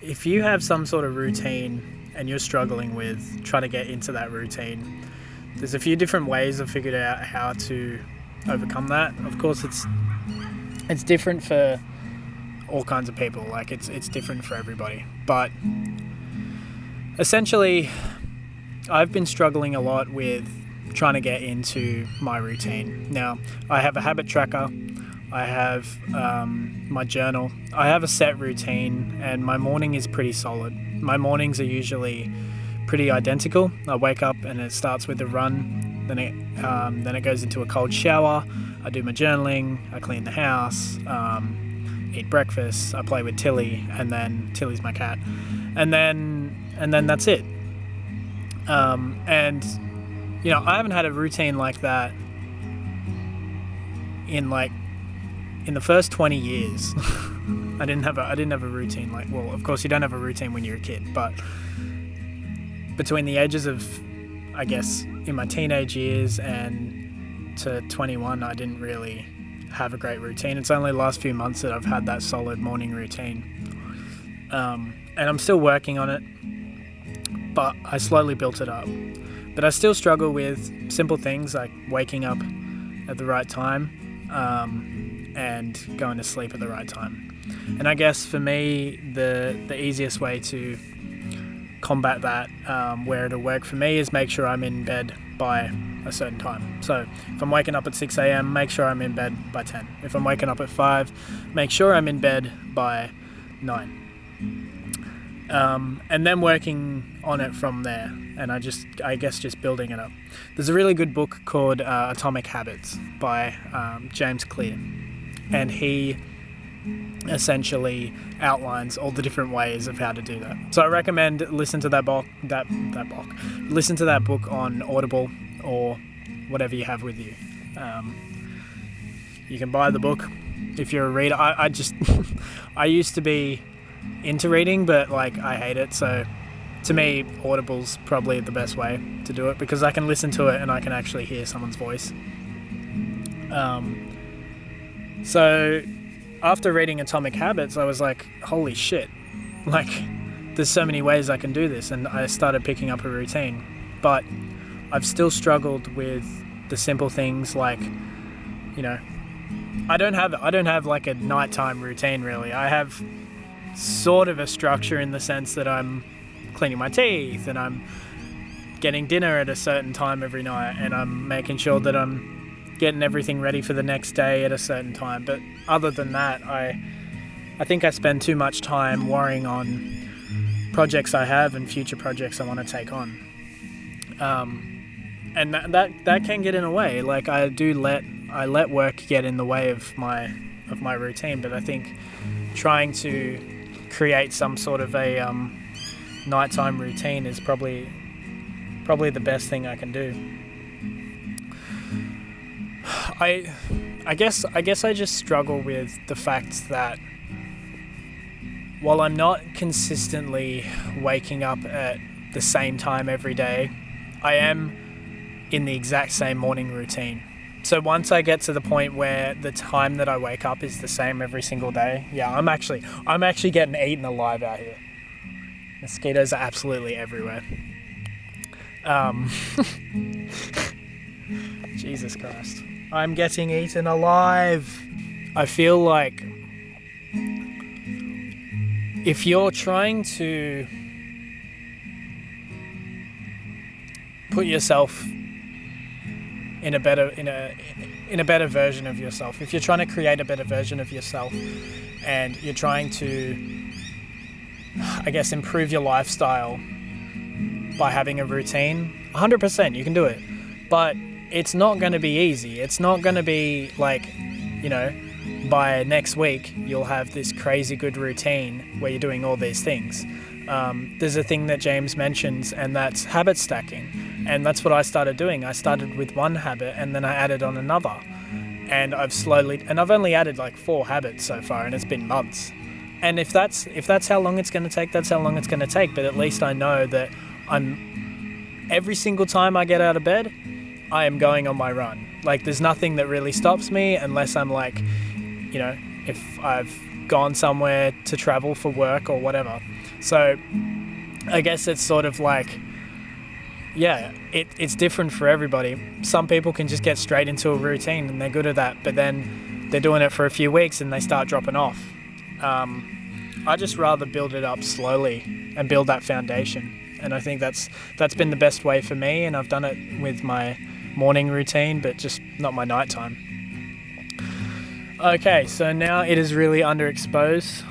if you have some sort of routine and you're struggling with trying to get into that routine, there's a few different ways I've figured out how to overcome that. Of course, it's different for all kinds of people. Like it's different for everybody. But essentially, I've been struggling a lot with trying to get into my routine. Now, I have a habit tracker. I have my journal. I have a set routine, and my morning is pretty solid. My mornings are usually pretty identical. I wake up and it starts with a run, then it goes into a cold shower. I do my journaling. I clean the house, eat breakfast. I play with Tilly, and then Tilly's my cat, and then that's it. And you know, I haven't had a routine like that in the first 20 years. I didn't have a routine like, well, of course you don't have a routine when you're a kid, but between the ages of, I guess, in my teenage years and to 21, I didn't really have a great routine. It's only the last few months that I've had that solid morning routine. And I'm still working on it, but I slowly built it up. But I still struggle with simple things like waking up at the right time and going to sleep at the right time. And I guess for me, the easiest way to combat that, where it'll work for me, is make sure I'm in bed by a certain time. So if I'm waking up at 6 a.m, make sure I'm in bed by 10. If I'm waking up at 5, make sure I'm in bed by 9. And then working on it from there, and I guess just building it up. There's a really good book called Atomic Habits by James Clear, and he essentially outlines all the different ways of how to do that. So I recommend listen to that book on Audible or whatever you have with you. You can buy the book if you're a reader. I used to be into reading, but I hate it, so to me Audible's probably the best way to do it, because I can listen to it and I can actually hear someone's voice. So after reading Atomic Habits, I was like, holy shit, there's so many ways I can do this, and I started picking up a routine. But I've still struggled with the simple things like, you know, I don't have like a nighttime routine really. I have sort of a structure in the sense that I'm cleaning my teeth and I'm getting dinner at a certain time every night, and I'm making sure that I'm getting everything ready for the next day at a certain time. But other than that, I think I spend too much time worrying on projects I have and future projects I want to take on. And that can get in the way. I let work get in the way of my routine, but I think trying to create some sort of a nighttime routine is probably the best thing I can do. I guess I just struggle with the fact that while I'm not consistently waking up at the same time every day, I am in the exact same morning routine. So once I get to the point where the time that I wake up is the same every single day, yeah, I'm actually getting eaten alive out here. Mosquitoes are absolutely everywhere. Jesus Christ. I'm getting eaten alive. I feel like if you're trying to put yourself in a better version of yourself, if you're trying to create a better version of yourself and you're trying to, I guess, improve your lifestyle by having a routine, 100% you can do it. But it's not going to be easy. It's not going to be like, you know, by next week you'll have this crazy good routine where you're doing all these things. There's a thing that James mentions, and that's habit stacking. And that's what I started doing. I started with one habit and then I added on another. And I've only added like 4 habits so far, and it's been months. And if that's how long it's going to take, that's how long it's going to take. But at least I know that every single time I get out of bed, I am going on my run. Like, there's nothing that really stops me unless I'm like, you know, if I've gone somewhere to travel for work or whatever. So I guess it's sort of like, yeah, it's different for everybody. Some people can just get straight into a routine and they're good at that, but then they're doing it for a few weeks and they start dropping off. I just rather build it up slowly and build that foundation. And I think that's been the best way for me, and I've done it with my morning routine, but just not my nighttime. Okay, so now it is really underexposed.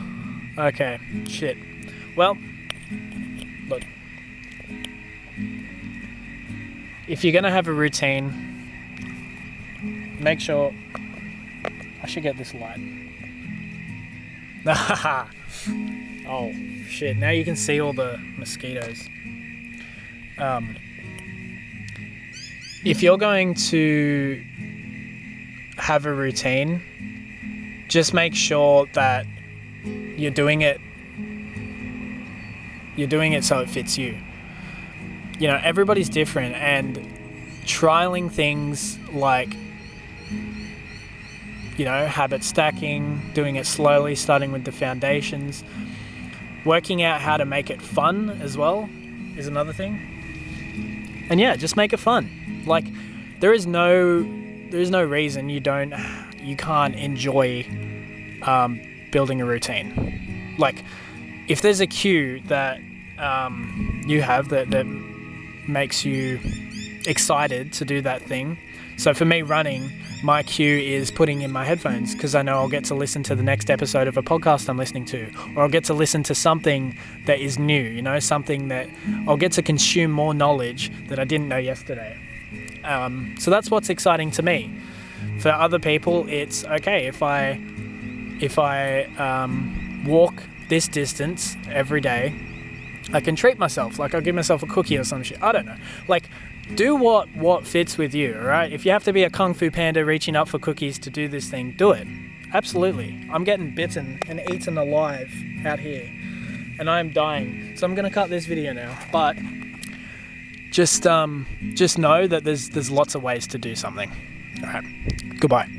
Okay, shit. Well, look. If you're gonna have a routine, make sure... I should get this light. Oh, shit. Now you can see all the mosquitoes. If you're going to have a routine, just make sure that you're doing it so it fits you. You know, everybody's different, and trialing things like, you know, habit stacking, doing it slowly, starting with the foundations, working out how to make it fun as well is another thing. And yeah, just make it fun. Like, there is no reason you can't enjoy building a routine. Like, if there's a cue that you have that makes you excited to do that thing. So for me, running, my cue is putting in my headphones, because I know I'll get to listen to the next episode of a podcast I'm listening to, or I'll get to listen to something that is new, you know, something that I'll get to consume more knowledge that I didn't know yesterday. So that's what's exciting to me. For other people, it's okay if I walk this distance every day, I can treat myself. Like, I'll give myself a cookie or some shit. I don't know. Like, do what fits with you, all right? If you have to be a Kung Fu Panda reaching up for cookies to do this thing, do it. Absolutely. I'm getting bitten and eaten alive out here, and I'm dying. So I'm going to cut this video now. But just know that there's lots of ways to do something. All right. Goodbye.